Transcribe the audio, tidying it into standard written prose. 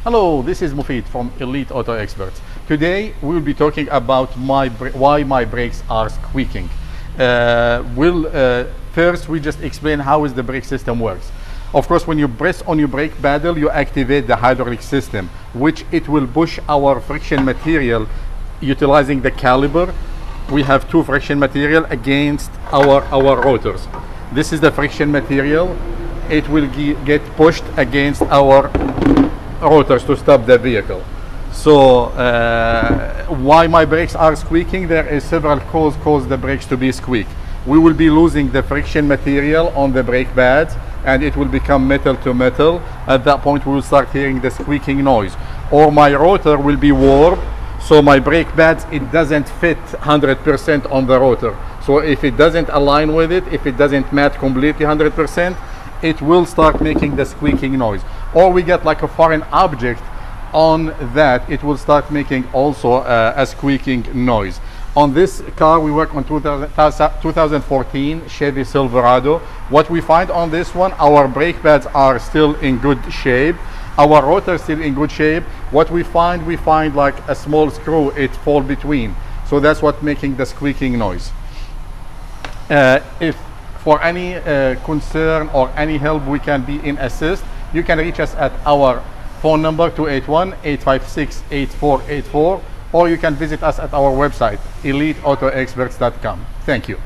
Hello, this is Mufid from Elite Auto Experts. Today we will be talking about why my brakes are squeaking. First we just explain how is the brake system works. Of course, when you press on your brake pedal, you activate the hydraulic system, which it will push our friction material utilizing the caliper. We have two friction material against our rotors. This is the friction material. It will get pushed against our rotors to stop the vehicle. So why my brakes are squeaking? There is several cause the brakes to be squeak. We will be losing the friction material on the brake pads and it will become metal to metal. At that point we will start hearing the squeaking noise. Or my rotor will be warped, so my brake pads, it doesn't fit 100% on the rotor. So if it doesn't align with it, if it doesn't match completely 100%, it will start making the squeaking noise. Or we get like a foreign object on that, it will start making also a squeaking noise. On this car we work on 2014 Chevy Silverado. What we find on this one, our brake pads are still in good shape, our rotor is still in good shape. What we find like a small screw, it fall between, so that's what making the squeaking noise. If for any concern or any help we can be in assist, you can reach us at our phone number 281-856-8484, or you can visit us at our website eliteautoexperts.com. Thank you.